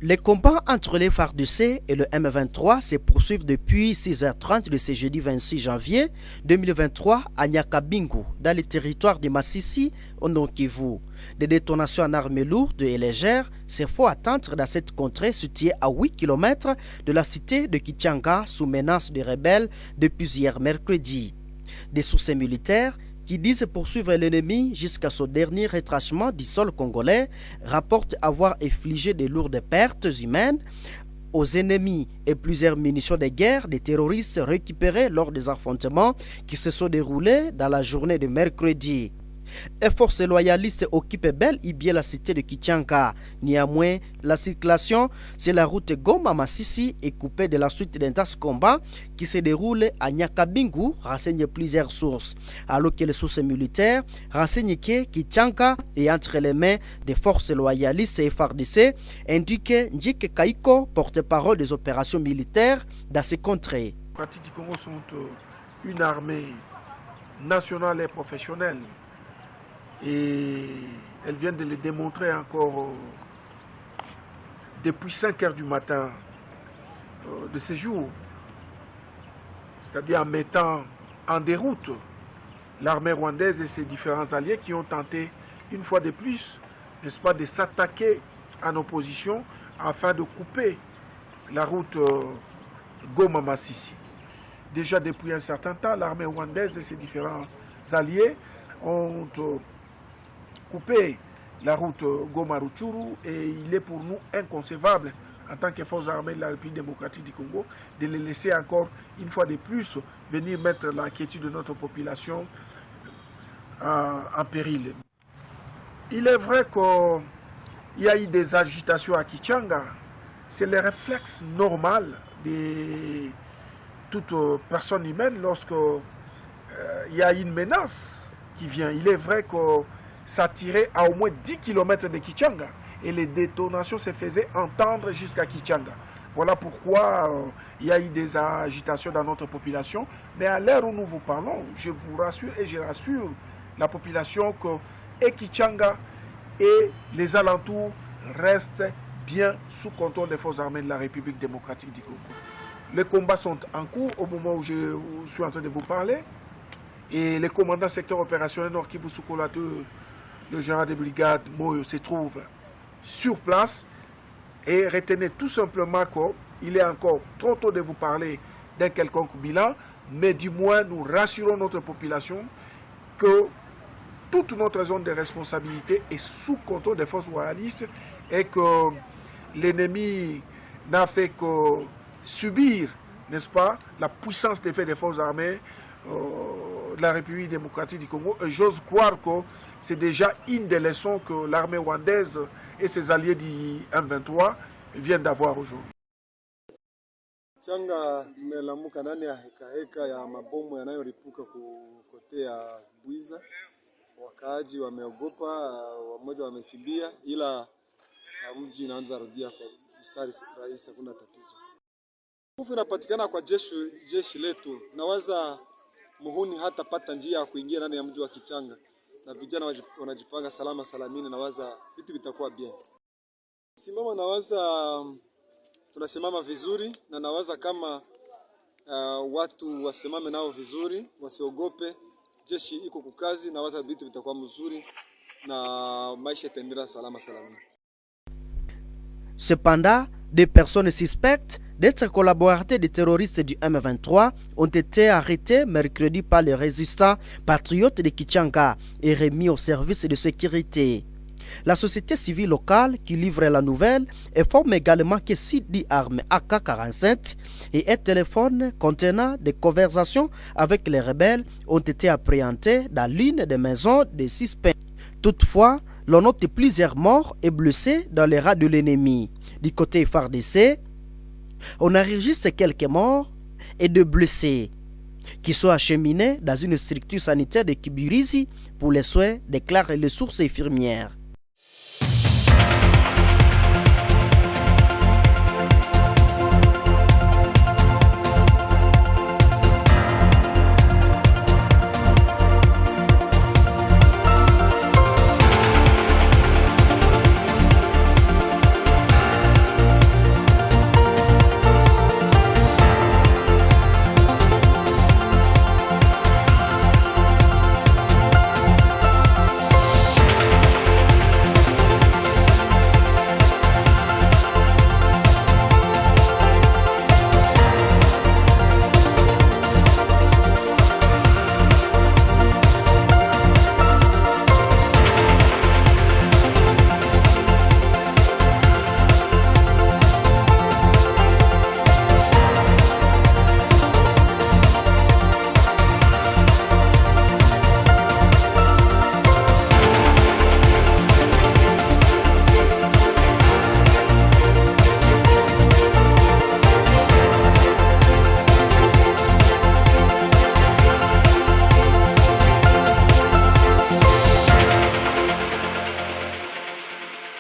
Les combats entre les FARDC et le M23 se poursuivent depuis 6h30 de ce jeudi 26 janvier 2023 à Nyakabingu, dans le territoire de Massissi, au Nord Kivu. Des détonations en armes lourdes et légères se font attendre dans cette contrée située à 8 km de la cité de Kichanga sous menace des rebelles depuis hier mercredi. Des sources militaires qui disent poursuivre l'ennemi jusqu'à son dernier retranchement du sol congolais, rapportent avoir infligé de lourdes pertes humaines aux ennemis et plusieurs munitions de guerre des terroristes récupérées lors des affrontements qui se sont déroulés dans la journée de mercredi. Les forces loyalistes occupent bel et bien la cité de Kichanga. Néanmoins, la circulation sur la route Goma-Massissi est coupée de la suite d'intenses combats qui se déroulent à Nyakabingu, renseignent plusieurs sources. Alors que les sources militaires renseignent que Kichanga est entre les mains des forces loyalistes et FARDC, indique Njike Kaiko, porte-parole des opérations militaires dans ces contrées. Les partis du Congo sont une armée nationale et professionnelle. Et elles viennent de le démontrer encore depuis 5 heures du matin de ces jours, c'est-à-dire en mettant en déroute l'armée rwandaise et ses différents alliés qui ont tenté une fois de plus, n'est-ce pas, de s'attaquer à nos positions afin de couper la route Goma-Massissi. Déjà depuis un certain temps, l'armée rwandaise et ses différents alliés ont couper la route Goma-Ruchuru et il est pour nous inconcevable en tant que forces armées de la République démocratique du Congo de les laisser encore une fois de plus venir mettre la quiétude de notre population en péril. Il est vrai qu'il y a eu des agitations à Kichanga. C'est le réflexe normal de toute personne humaine lorsqu'il y a une menace qui vient. Il est vrai que ça tirait à au moins 10 km de Kichanga et les détonations se faisaient entendre jusqu'à Kichanga. Voilà pourquoi il y a eu des agitations dans notre population. Mais à l'heure où nous vous parlons, je vous rassure et je rassure la population que Kichanga et les alentours restent bien sous contrôle des forces armées de la République démocratique du Congo. Les combats sont en cours au moment où je suis en train de vous parler. Et les commandants secteur opérationnel Nord Kivu sous le général de brigade Moyo se trouve sur place. Et retenez tout simplement qu'il est encore trop tôt de vous parler d'un quelconque bilan, mais du moins nous rassurons notre population que toute notre zone de responsabilité est sous contrôle des forces royalistes et que l'ennemi n'a fait que subir, n'est-ce pas, la puissance des faits des forces armées de la République démocratique du Congo. Et j'ose croire que c'est déjà une des leçons que l'armée rwandaise et ses alliés du M23 viennent d'avoir aujourd'hui. Kichanga tumelamuka ndani ya heka ya mabomu yanayolipuka kote ya Bwiza. Wakaaji wameogopa, wamoja wamekimbia, ila mji inaanza rudia kwa mstari rahisi, hakuna tatizo. Nguvu inapatikana kwa jeshi letu. Nawaza muhuni hata pata njia ya kuingia ndani ya mji wa Kichanga. Na vijana wanajipanga salama salamini, nawaza vitu vitakuwa bien. Simama nawaza tunasimama vizuri na nawaza kama watu wasimame nao vizuri, wasiogope. Jeshi iko kukazi, nawaza vitu vitakuwa mzuri na maisha yataendelea salama salamini. Cependant, des personnes suspectes d'être collaborateurs des terroristes du M23 ont été arrêtés mercredi par les résistants patriotes de Kichanga et remis au service de sécurité. La société civile locale qui livre la nouvelle informe également que 6 armes AK-47 et un téléphone contenant des conversations avec les rebelles ont été appréhendés dans l'une des maisons des suspects. Toutefois, l'on note plusieurs morts et blessés dans les rangs de l'ennemi. Du côté FARDC, on enregistre quelques morts et 2 blessés qui sont acheminés dans une structure sanitaire de Kibirizi pour les soins, déclarent les sources infirmières.